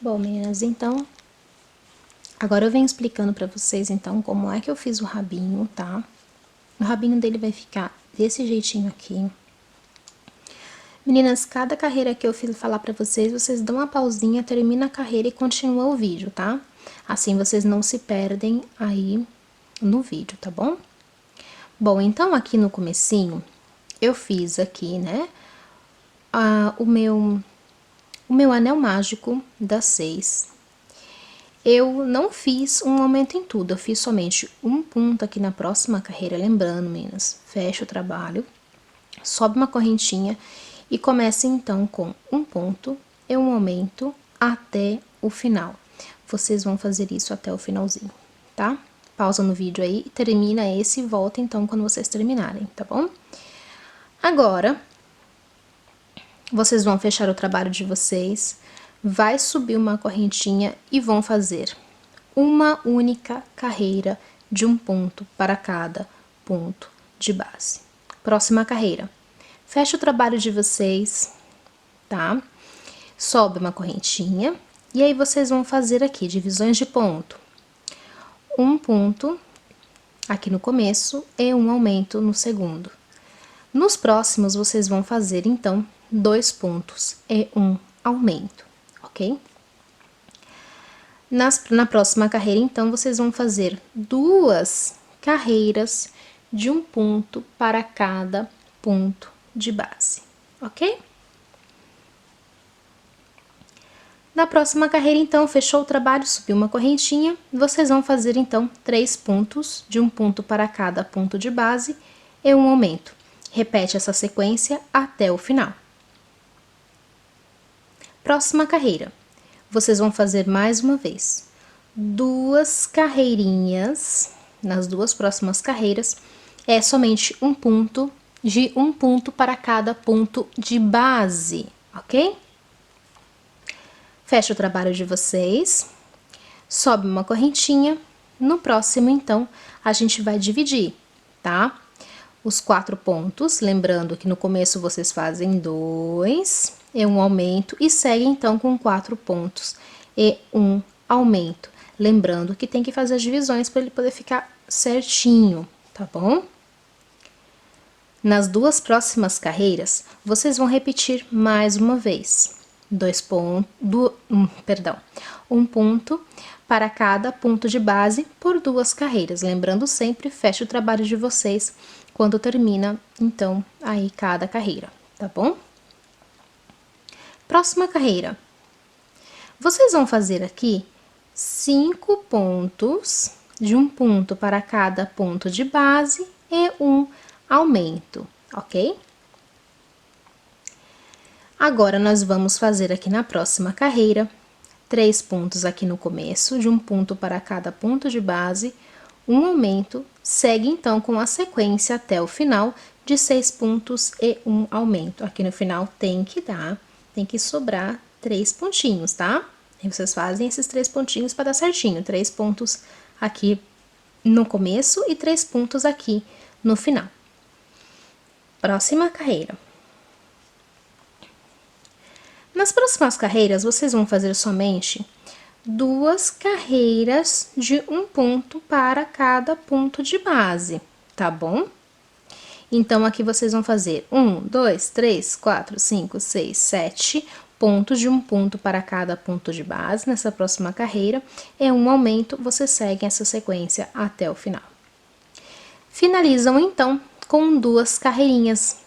Bom, meninas, então, agora eu venho explicando pra vocês, então, como é que eu fiz o rabinho, tá? O rabinho dele vai ficar desse jeitinho aqui. Meninas, cada carreira que eu fiz falar pra vocês, vocês dão uma pausinha, termina a carreira e continua o vídeo, tá? Assim vocês não se perdem aí no vídeo, tá bom? Bom, então aqui no comecinho, eu fiz aqui, né, o meu anel mágico das 6. Eu não fiz um aumento em tudo, eu fiz somente um ponto aqui na próxima carreira, lembrando, meninas, fecha o trabalho, sobe uma correntinha e começa então com um ponto e um aumento até o final. Vocês vão fazer isso até o finalzinho, tá? Pausa no vídeo aí, termina esse e volta então quando vocês terminarem, tá bom? Agora, vocês vão fechar o trabalho de vocês, vai subir uma correntinha e vão fazer uma única carreira de um ponto para cada ponto de base. Próxima carreira. Fecha o trabalho de vocês, tá? Sobe uma correntinha e aí vocês vão fazer aqui divisões de ponto. Um ponto aqui no começo e um aumento no segundo. Nos próximos, vocês vão fazer, então, 2 pontos e um aumento, ok? Na próxima carreira, então, vocês vão fazer 2 carreiras de um ponto para cada ponto de base, ok? Na próxima carreira, então, fechou o trabalho, subiu uma correntinha, vocês vão fazer, então, 3 pontos de um ponto para cada ponto de base e um aumento. Repete essa sequência até o final. Próxima carreira. Vocês vão fazer mais uma vez 2 carreirinhas, nas 2 próximas carreiras, é somente um ponto, de um ponto para cada ponto de base, ok? Fecha o trabalho de vocês, sobe uma correntinha, no próximo, então, a gente vai dividir, tá? Os 4 pontos, lembrando que no começo vocês fazem 2 e um aumento e seguem então com 4 pontos e um aumento. Lembrando que tem que fazer as divisões para ele poder ficar certinho, tá bom? Nas 2 próximas carreiras, vocês vão repetir mais uma vez. 2 pontos, um ponto para cada ponto de base por 2 carreiras. Lembrando sempre, feche o trabalho de vocês quando termina, então, aí cada carreira, tá bom? Próxima carreira. Vocês vão fazer aqui 5 pontos, de um ponto para cada ponto de base e um aumento, ok? Agora, nós vamos fazer aqui na próxima carreira 3 pontos aqui no começo, de um ponto para cada ponto de base, um aumento, segue então com a sequência até o final de 6 pontos e um aumento. Aqui no final tem que sobrar 3 pontinhos, tá? E vocês fazem esses 3 pontinhos para dar certinho, 3 pontos aqui no começo e 3 pontos aqui no final. Próxima carreira. Nas próximas carreiras, vocês vão fazer somente 2 carreiras de um ponto para cada ponto de base, tá bom? Então, aqui vocês vão fazer 1, 2, 3, 4, 5, 6, 7 pontos de um ponto para cada ponto de base nessa próxima carreira. E um aumento, vocês seguem essa sequência até o final. Finalizam, então, com 2 carreirinhas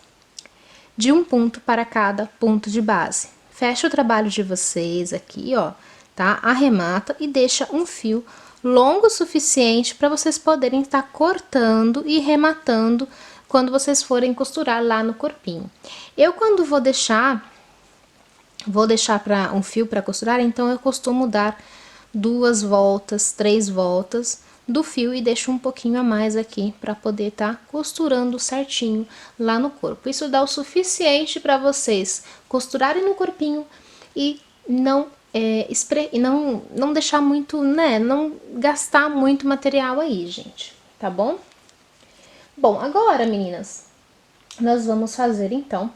de um ponto para cada ponto de base. Fecha o trabalho de vocês aqui, ó, tá? Arremata e deixa um fio longo o suficiente para vocês poderem estar cortando e rematando quando vocês forem costurar lá no corpinho. Eu, quando vou deixar para um fio para costurar, então eu costumo dar 2 voltas, 3 voltas do fio e deixo um pouquinho a mais aqui para poder estar costurando certinho lá no corpo. Isso dá o suficiente para vocês costurarem no corpinho e não deixar muito, né, não gastar muito material aí, gente, tá bom? Bom, agora, meninas, nós vamos fazer então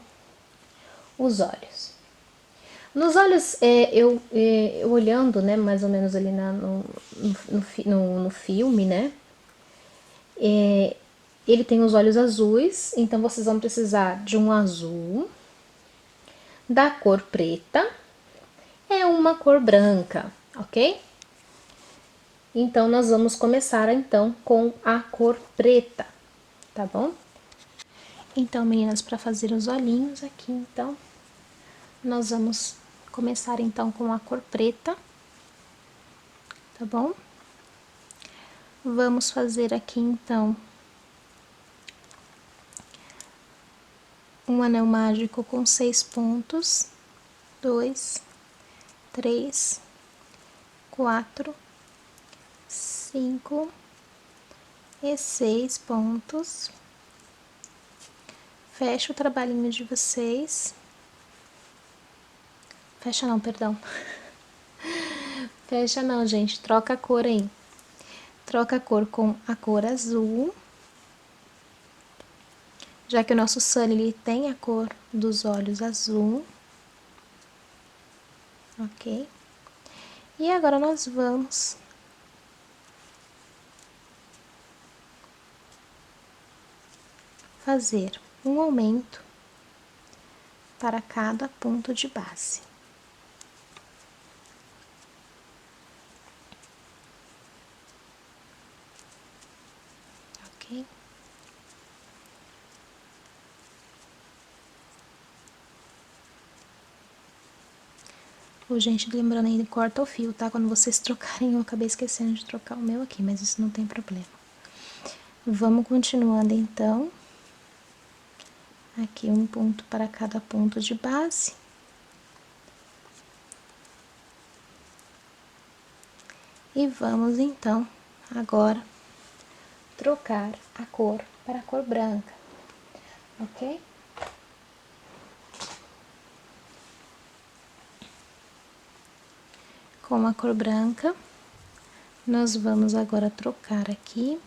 os olhos. Nos olhos, eu olhando, né, mais ou menos ali no filme, né, ele tem os olhos azuis, então vocês vão precisar de um azul, da cor preta, é uma cor branca, ok? Então, nós vamos começar então com a cor preta, tá bom? Então, meninas, para fazer os olhinhos aqui, então, nós vamos começar então com a cor preta, tá bom? Vamos fazer aqui então um anel mágico com 6 pontos, 2, 3, 4, 5 e 6 pontos. Fecha o trabalhinho de vocês. Fecha não, perdão. Fecha não, gente. Troca a cor aí. Troca a cor com a cor azul. Já que o nosso Sunny ele tem a cor dos olhos azul. Ok? E agora nós vamos fazer um aumento para cada ponto de base. Ok? Ô, gente, lembrando aí, corta o fio, tá? Quando vocês trocarem, eu acabei esquecendo de trocar o meu aqui, mas isso não tem problema. Vamos continuando, então. Aqui um ponto para cada ponto de base. E vamos, então, agora, trocar a cor para a cor branca, ok? Com a cor branca, nós vamos agora trocar aqui.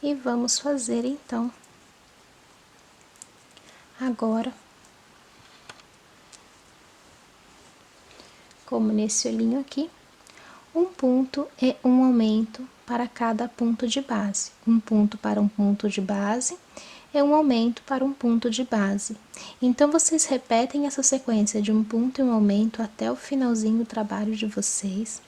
E vamos fazer, então, agora, como nesse olhinho aqui, um ponto e um aumento para cada ponto de base. Um ponto para um ponto de base é um aumento para um ponto de base. Então, vocês repetem essa sequência de um ponto e um aumento até o finalzinho do trabalho de vocês.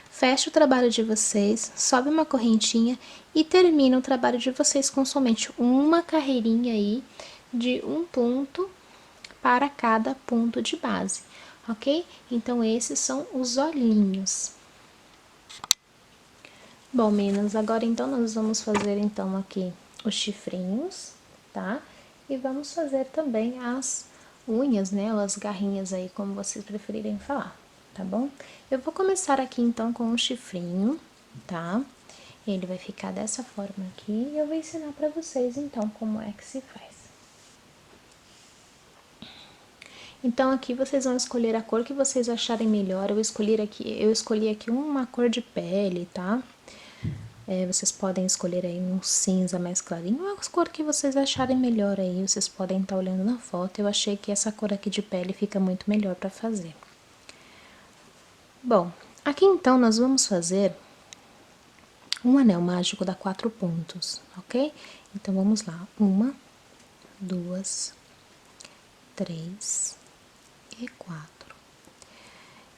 Fecha o trabalho de vocês, sobe uma correntinha e termina o trabalho de vocês com somente uma carreirinha aí de um ponto para cada ponto de base, ok? Então, esses são os olhinhos. Bom, meninas, agora então nós vamos fazer então aqui os chifrinhos, tá? E vamos fazer também as unhas, né? Ou as garrinhas aí, como vocês preferirem falar, tá bom? Eu vou começar aqui então com o chifrinho, tá? Ele vai ficar dessa forma aqui e eu vou ensinar pra vocês então como é que se faz. Então aqui vocês vão escolher a cor que vocês acharem melhor. Eu escolhi aqui uma cor de pele, tá? Vocês podem escolher aí um cinza mais clarinho, a cor que vocês acharem melhor aí, vocês podem estar olhando na foto. Eu achei que essa cor aqui de pele fica muito melhor para fazer. Bom, aqui então nós vamos fazer um anel mágico da 4 pontos, ok? Então vamos lá, 1, 2, 3 e 4.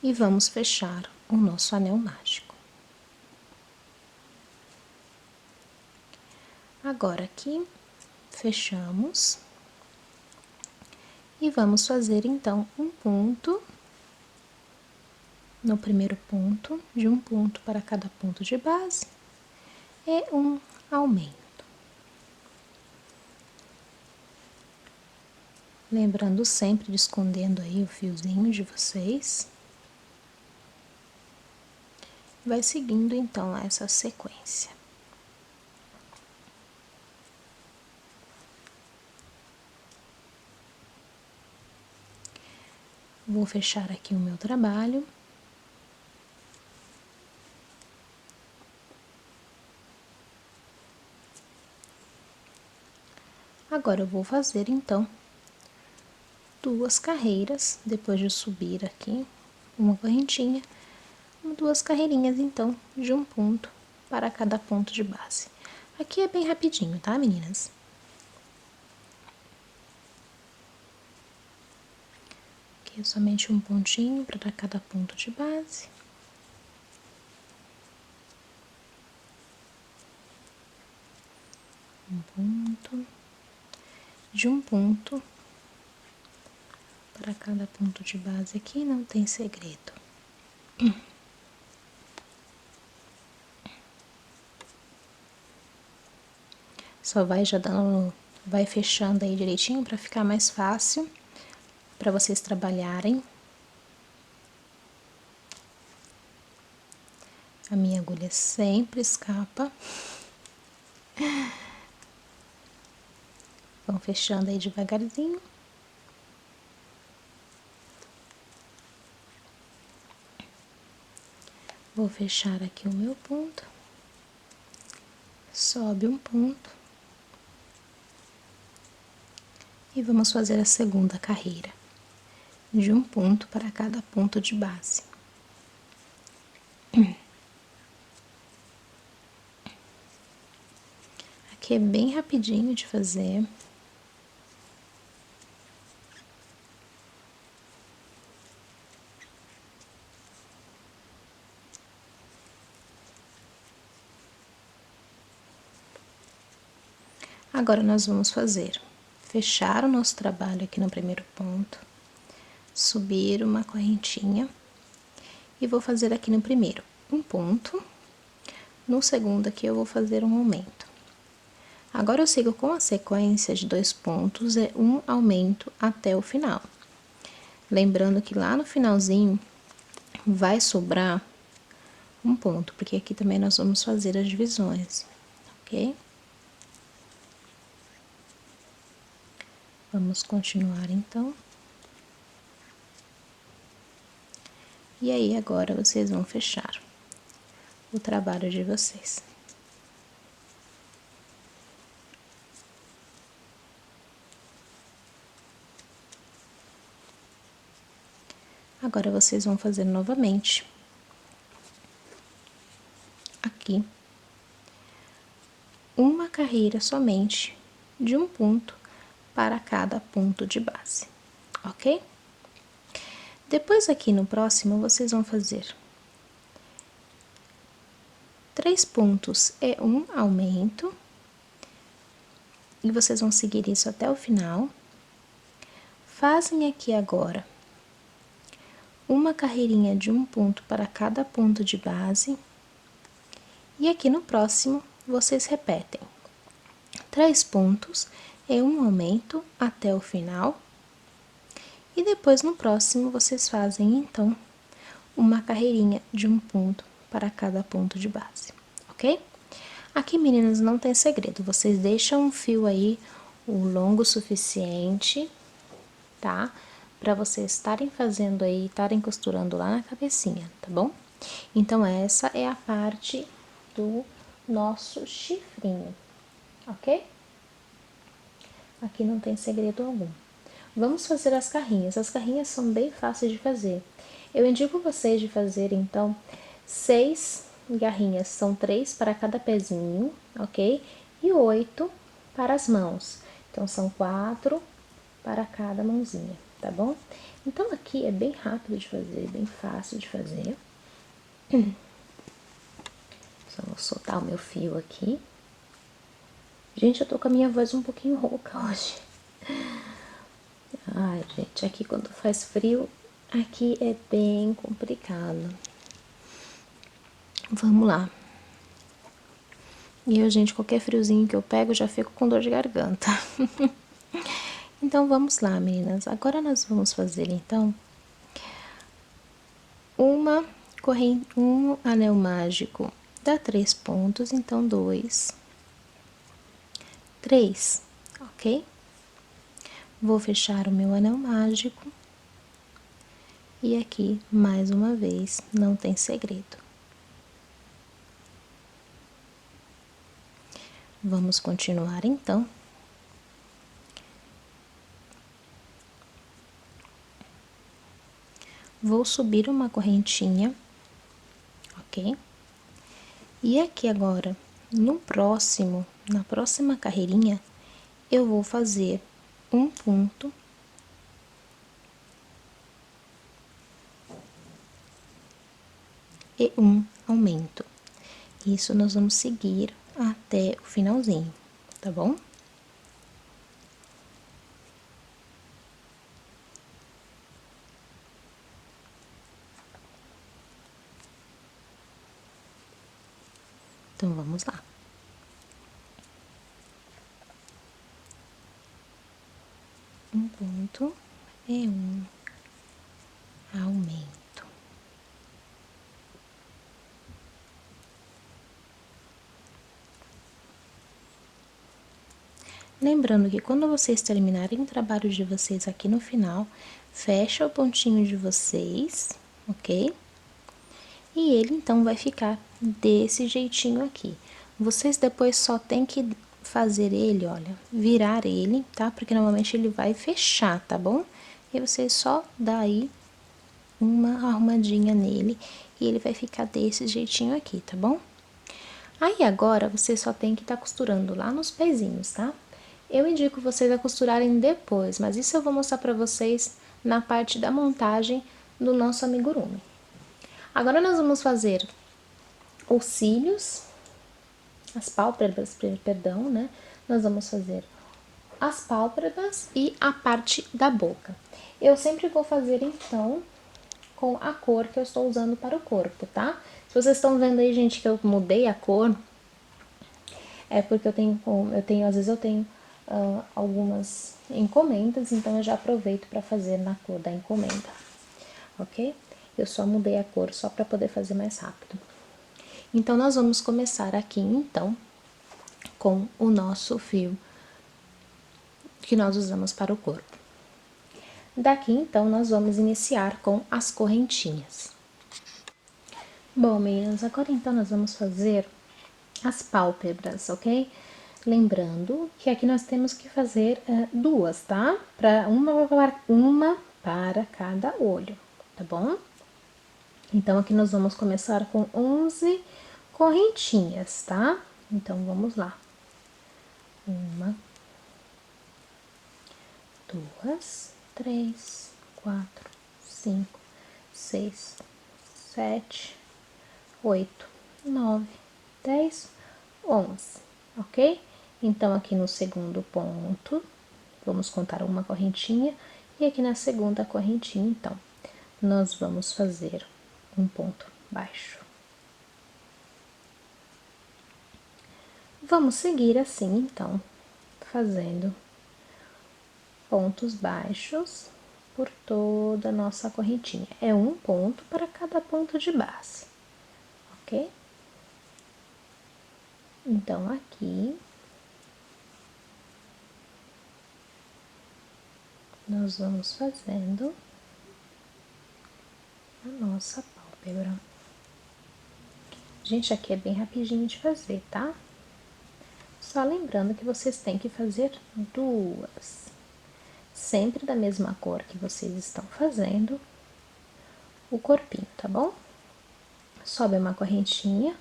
E vamos fechar o nosso anel mágico. Agora aqui, fechamos. E vamos fazer, então, um ponto no primeiro ponto, de um ponto para cada ponto de base, e um aumento. Lembrando sempre de escondendo aí o fiozinho de vocês. Vai seguindo, então, essa sequência. Vou fechar aqui o meu trabalho. Agora, eu vou fazer, então, 2 carreiras, depois de subir aqui uma correntinha, 2 carreirinhas, então, de um ponto para cada ponto de base. Aqui é bem rapidinho, tá, meninas? Aqui é somente um pontinho para cada ponto de base. Um ponto. De um ponto para cada ponto de base aqui, não tem segredo. Só vai já dando, vai fechando aí direitinho para ficar mais fácil para vocês trabalharem. A minha agulha sempre escapa. Vão fechando aí devagarzinho. Vou fechar aqui o meu ponto. Sobe um ponto. E vamos fazer a segunda carreira, de um ponto para cada ponto de base. Aqui é bem rapidinho de fazer. Agora, nós vamos fechar o nosso trabalho aqui no primeiro ponto, subir uma correntinha, e vou fazer aqui no primeiro um ponto, no segundo aqui eu vou fazer um aumento. Agora, eu sigo com a sequência de 2 pontos, é um aumento até o final. Lembrando que lá no finalzinho vai sobrar um ponto, porque aqui também nós vamos fazer as divisões, ok? Vamos continuar, então. E aí, agora, vocês vão fechar o trabalho de vocês. Agora, vocês vão fazer novamente aqui uma carreira somente de um ponto para cada ponto de base, ok? Depois, aqui no próximo, vocês vão fazer 3 pontos e um aumento, e vocês vão seguir isso até o final. Fazem aqui agora uma carreirinha de um ponto para cada ponto de base, e aqui no próximo vocês repetem 3 pontos e um aumento até o final, e depois no próximo vocês fazem então uma carreirinha de um ponto para cada ponto de base, ok? Aqui, meninas, não tem segredo, vocês deixam um fio aí o longo suficiente, tá? Para vocês estarem fazendo aí, estarem costurando lá na cabecinha, tá bom? Então, essa é a parte do nosso chifrinho, ok? Aqui não tem segredo algum. Vamos fazer as carrinhas. As carrinhas são bem fáceis de fazer. Eu indico vocês de fazer, então, 6 garrinhas. São 3 para cada pezinho, ok? E 8 para as mãos. Então, são 4 para cada mãozinha, tá bom? Então, aqui é bem rápido de fazer, bem fácil de fazer. Só vou soltar o meu fio aqui. Gente, eu tô com a minha voz um pouquinho rouca hoje. Ai, gente, aqui quando faz frio, aqui é bem complicado. Vamos lá. E eu, gente, qualquer friozinho que eu pego, já fico com dor de garganta. Então, vamos lá, meninas. Agora, nós vamos fazer, então, um anel mágico. Dá 3 pontos, então, 2, 3, ok? Vou fechar o meu anel mágico. E aqui, mais uma vez, não tem segredo. Vamos continuar, então. vou subir uma correntinha, ok? E aqui agora, na próxima carreirinha, eu vou fazer um ponto e um aumento. Isso nós vamos seguir até o finalzinho, tá bom? Então, vamos lá. Um ponto e um aumento. Lembrando que quando vocês terminarem o trabalho de vocês aqui no final, fecha o pontinho de vocês, ok? E ele então vai ficar desse jeitinho aqui. Vocês depois só tem que fazer ele, olha, virar ele, tá? Porque normalmente ele vai fechar, tá bom? E vocês só dá aí uma arrumadinha nele e ele vai ficar desse jeitinho aqui, tá bom? Aí agora você só tem que estar costurando lá nos pezinhos, tá? Eu indico vocês a costurarem depois, mas isso eu vou mostrar pra vocês na parte da montagem do nosso amigurumi. Agora nós vamos fazer os cílios, as pálpebras, perdão, né? Nós vamos fazer as pálpebras e a parte da boca. Eu sempre vou fazer, então, com a cor que eu estou usando para o corpo, tá? Se vocês estão vendo aí, gente, que eu mudei a cor, é porque às vezes eu tenho algumas encomendas, então eu já aproveito para fazer na cor da encomenda, ok? Eu só mudei a cor só para poder fazer mais rápido. Então, nós vamos começar aqui, então, com o nosso fio que nós usamos para o corpo. Daqui, então, nós vamos iniciar com as correntinhas. Bom, meninas, agora então nós vamos fazer as pálpebras, ok? Lembrando que aqui nós temos que fazer duas, tá? Uma para cada olho, tá bom? Então, aqui nós vamos começar com 11 correntinhas, tá? Então, vamos lá. Uma, duas, três, quatro, cinco, seis, sete, 8, 9, 10, 11, ok? Então, aqui no segundo ponto, vamos contar uma correntinha, e aqui na segunda correntinha, então, nós vamos fazer um ponto baixo. Vamos seguir assim, então, fazendo pontos baixos por toda a nossa correntinha. É um ponto para cada ponto de base, ok? Então, aqui, nós vamos fazendo a nossa pálpebra. Gente, aqui é bem rapidinho de fazer, tá? Só lembrando que vocês têm que fazer duas. Sempre da mesma cor que vocês estão fazendo o corpinho, tá bom? Sobe uma correntinha,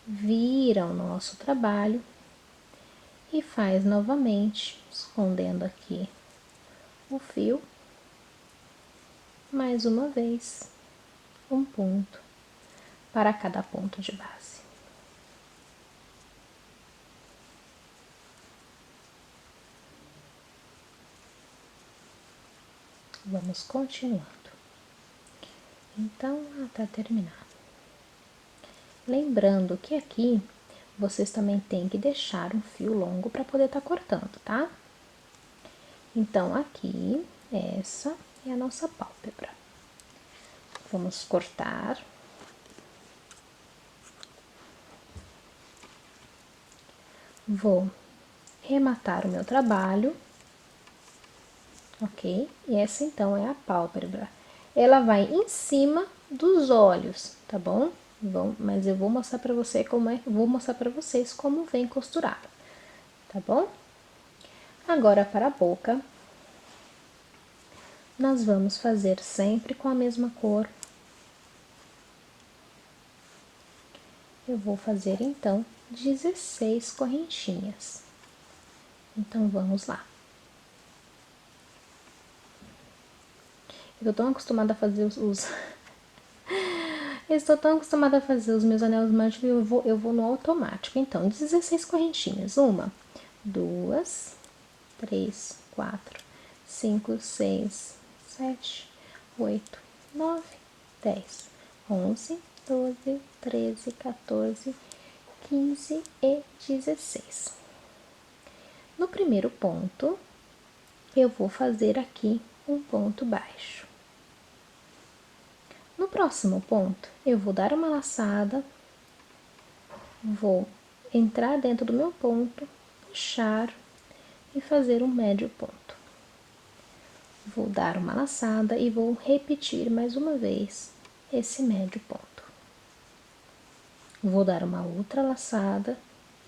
vira o nosso trabalho e faz novamente, escondendo aqui o fio, mais uma vez, um ponto para cada ponto de base. Vamos continuando. Então, até terminar. Lembrando que aqui vocês também têm que deixar um fio longo para poder estar cortando, tá? Então, aqui, essa é a nossa pálpebra. Vamos cortar. Vou rematar o meu trabalho, ok? E essa, então, é a pálpebra. Ela vai em cima dos olhos, tá bom? Mas eu vou mostrar pra você vou mostrar pra vocês como vem costurada, tá bom? Agora, para a boca, nós vamos fazer sempre com a mesma cor. Eu vou fazer, então, 16 correntinhas. Então, vamos lá. Eu tô tão acostumada a fazer Eu estou tão acostumada a fazer os meus anéis mágicos, eu vou no automático. Então, 16 correntinhas. 1, 2, 3, 4, 5, 6, 7, 8, 9, 10, 11, 12, 13, 14, 15 e 16. No primeiro ponto, eu vou fazer aqui um ponto baixo. No próximo ponto, eu vou dar uma laçada, vou entrar dentro do meu ponto, puxar e fazer um médio ponto. Vou dar uma laçada e vou repetir mais uma vez esse médio ponto. Vou dar uma outra laçada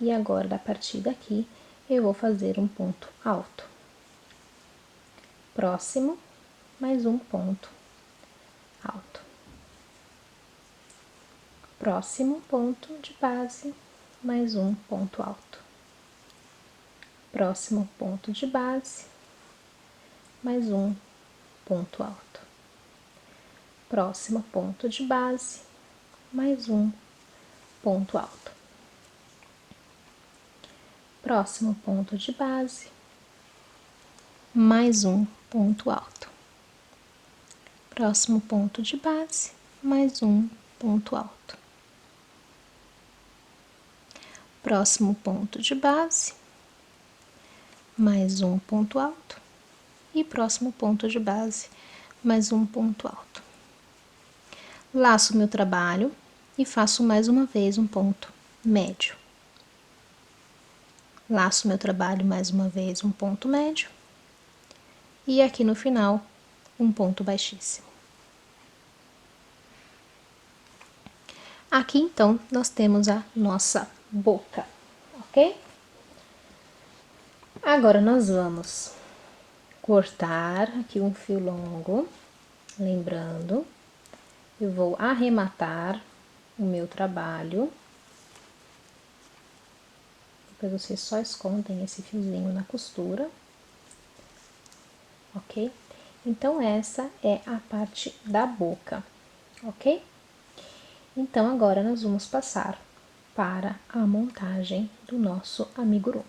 e agora, a partir daqui, eu vou fazer um ponto alto. Próximo, mais um ponto alto. Próximo ponto de base, mais um ponto alto. Próximo ponto de base, mais um ponto alto. Próximo ponto de base, mais um ponto alto. Próximo ponto de base, mais um ponto alto. Próximo ponto de base, mais um ponto alto. Próximo ponto de base, mais um ponto alto. E próximo ponto de base, mais um ponto alto. Laço meu trabalho e faço mais uma vez um ponto médio. Laço meu trabalho mais uma vez um ponto médio. E aqui no final, um ponto baixíssimo. Aqui, então, nós temos a nossa boca, ok? Agora, nós vamos cortar aqui um fio longo, lembrando, eu vou arrematar o meu trabalho. Depois vocês só escondem esse fiozinho na costura, ok? Então, essa é a parte da boca, ok? Então, agora nós vamos passar para a montagem do nosso amigurumi.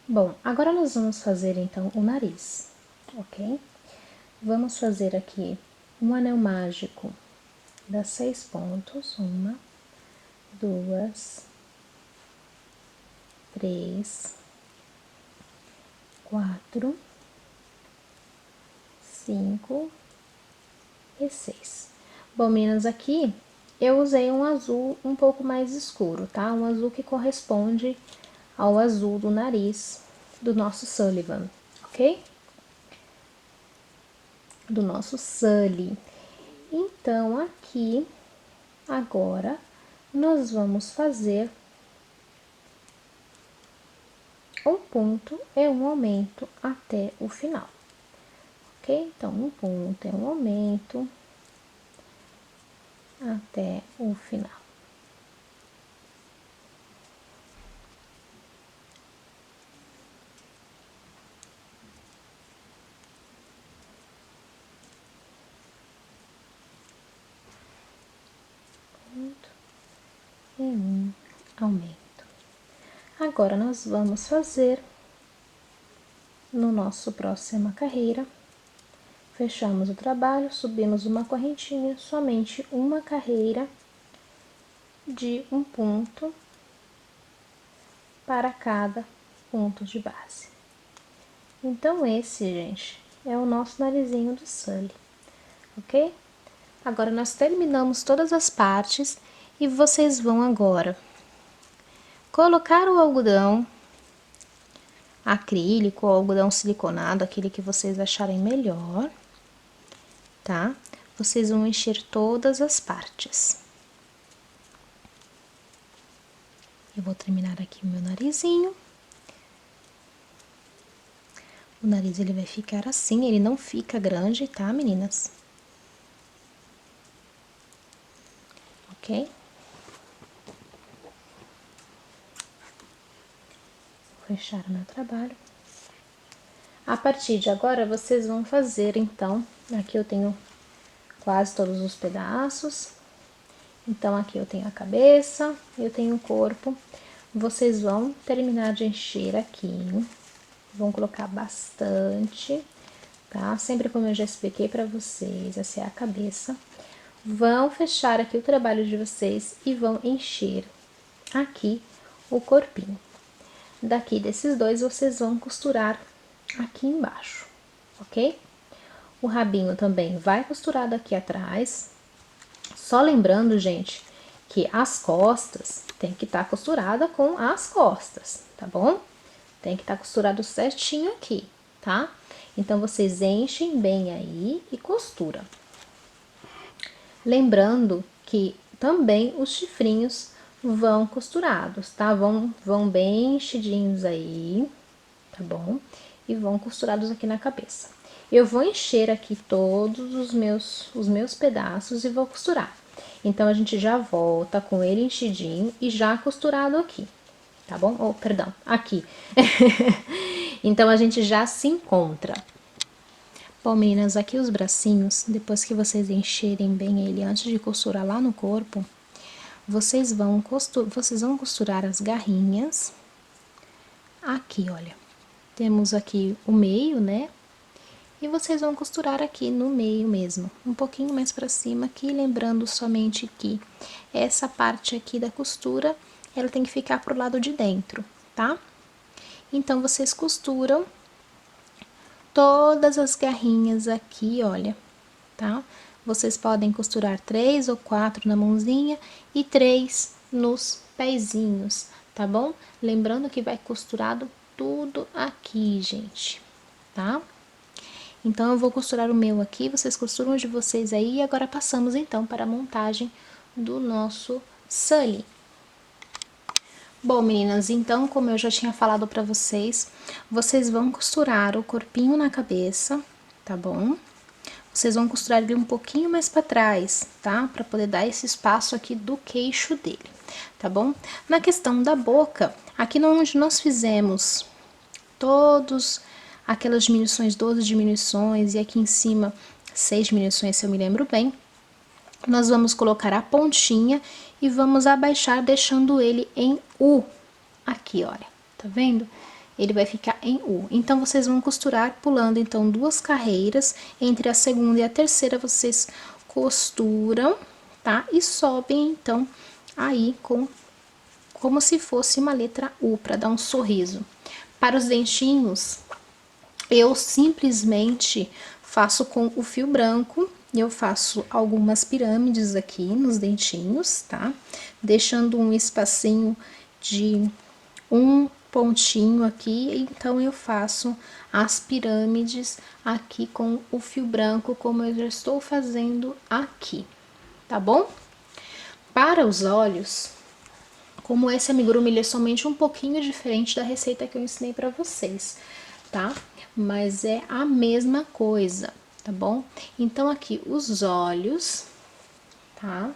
Bom, agora nós vamos fazer então o nariz, ok? Vamos fazer aqui um anel mágico das 6 pontos, 1, 2, 3, 4, 5 e 6. Bom, meninas, aqui eu usei um azul um pouco mais escuro, tá? Um azul que corresponde ao azul do nariz do nosso Sullivan, ok? Do nosso Sully. Então, aqui, agora, nós vamos fazer um ponto e um aumento até o final, ok? Então, um ponto e um aumento até o final. Ponto e um aumento. Agora, nós vamos fazer no nosso próxima carreira, fechamos o trabalho, subimos uma correntinha, somente uma carreira de um ponto para cada ponto de base. Então, esse, gente, é o nosso narizinho do Sully, ok? Agora, nós terminamos todas as partes e vocês vão agora colocar o algodão acrílico ou algodão siliconado, aquele que vocês acharem melhor, tá? Vocês vão encher todas as partes. Eu vou terminar aqui o meu narizinho. O nariz, ele vai ficar assim, ele não fica grande, tá, meninas? Ok? Vou fechar o meu trabalho. A partir de agora, vocês vão fazer, então, aqui eu tenho quase todos os pedaços. Então, aqui eu tenho a cabeça, eu tenho o corpo. Vocês vão terminar de encher aqui. Vão colocar bastante, tá? Sempre como eu já expliquei pra vocês, essa é a cabeça. Vão fechar aqui o trabalho de vocês e vão encher aqui o corpinho. Daqui desses dois, vocês vão costurar aqui embaixo, ok? O rabinho também vai costurado aqui atrás. Só lembrando, gente, que as costas tem que estar costurada com as costas, tá bom? Tem que estar costurado certinho aqui, tá? Então, vocês enchem bem aí e costura. Lembrando que também os chifrinhos vão costurados, tá? Vão bem enchidinhos aí, tá bom? E vão costurados aqui na cabeça. Eu vou encher aqui todos os meus pedaços e vou costurar. Então, a gente já volta com ele enchidinho e já costurado aqui, tá bom? Oh, perdão, aqui. Então, a gente já se encontra. Bom, meninas, aqui os bracinhos, depois que vocês encherem bem ele antes de costurar lá no corpo, vocês vão costurar as garrinhas. Aqui, olha, temos aqui o meio, né? E vocês vão costurar aqui no meio mesmo, um pouquinho mais pra cima aqui, lembrando somente que essa parte aqui da costura, ela tem que ficar pro lado de dentro, tá? Então, vocês costuram todas as garrinhas aqui, olha, tá? Vocês podem costurar 3 ou 4 na mãozinha e 3 nos pezinhos, tá bom? Lembrando que vai costurado tudo aqui, gente, tá? Então, eu vou costurar o meu aqui, vocês costuram o de vocês aí, e agora passamos, então, para a montagem do nosso Sully. Bom, meninas, então, como eu já tinha falado pra vocês, vocês vão costurar o corpinho na cabeça, tá bom? Vocês vão costurar ele um pouquinho mais pra trás, tá? Pra poder dar esse espaço aqui do queixo dele, tá bom? Na questão da boca, aqui onde nós fizemos todos aquelas diminuições, 12 diminuições, e aqui em cima 6 diminuições, se eu me lembro bem, nós vamos colocar a pontinha e vamos abaixar, deixando ele em U. Aqui, olha, tá vendo? Ele vai ficar em U. Então, vocês vão costurar pulando, então, 2 carreiras. Entre a segunda e a terceira, vocês costuram, tá? E sobem, então, aí como se fosse uma letra U, para dar um sorriso. Para os dentinhos, eu simplesmente faço com o fio branco, eu faço algumas pirâmides aqui nos dentinhos, tá? Deixando um espacinho de um pontinho aqui, então eu faço as pirâmides aqui com o fio branco, como eu já estou fazendo aqui, tá bom? Para os olhos, como esse amigurumi ele é somente um pouquinho diferente da receita que eu ensinei pra vocês, tá? Mas é a mesma coisa, tá bom? Então, aqui, os olhos, tá?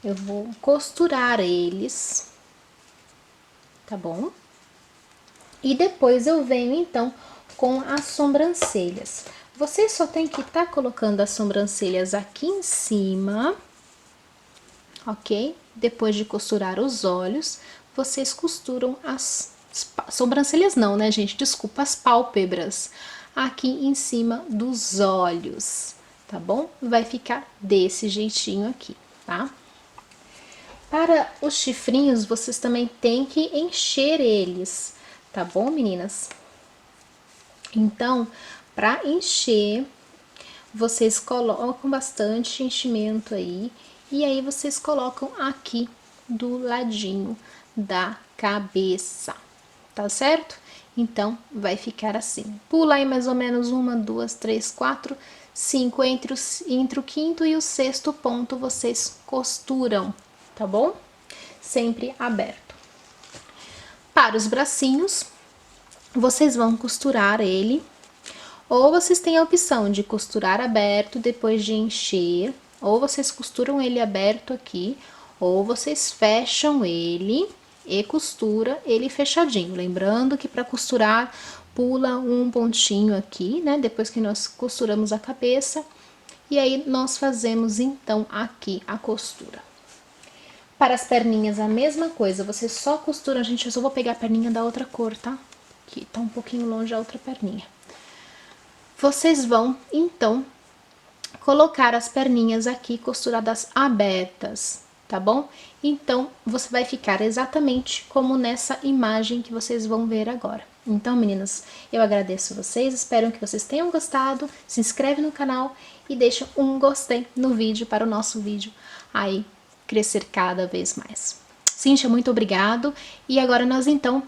Eu vou costurar eles, tá bom? E depois eu venho, então, com as sobrancelhas. Vocês só tem que estar colocando as sobrancelhas aqui em cima, ok? Depois de costurar os olhos, vocês costuram as sobrancelhas não, né, gente? Desculpa, as pálpebras aqui em cima dos olhos, tá bom? Vai ficar desse jeitinho aqui, tá? Para os chifrinhos, vocês também têm que encher eles, tá bom, meninas? Então, para encher, vocês colocam bastante enchimento aí, e aí vocês colocam aqui do ladinho da cabeça, tá certo? Então, vai ficar assim. Pula aí mais ou menos 1, 2, 3, 4, 5. Entre o quinto e o sexto ponto, vocês costuram, tá bom? Sempre aberto. Para os bracinhos, vocês vão costurar ele, ou vocês têm a opção de costurar aberto depois de encher, ou vocês costuram ele aberto aqui, ou vocês fecham ele e costura ele fechadinho. Lembrando que para costurar, pula um pontinho aqui, né? Depois que nós costuramos a cabeça, e aí nós fazemos então aqui a costura. Para as perninhas a mesma coisa, você só costura, gente, eu só vou pegar a perninha da outra cor, tá? Que tá um pouquinho longe a outra perninha. Vocês vão, então, colocar as perninhas aqui costuradas abertas, tá bom? Então, você vai ficar exatamente como nessa imagem que vocês vão ver agora. Então, meninas, eu agradeço vocês, espero que vocês tenham gostado, se inscreve no canal e deixa um gostei no vídeo para o nosso vídeo aí crescer cada vez mais. Cíntia, muito obrigado. E agora nós, então,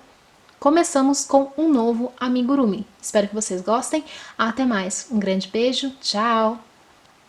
começamos com um novo amigurumi. Espero que vocês gostem. Até mais. Um grande beijo. Tchau!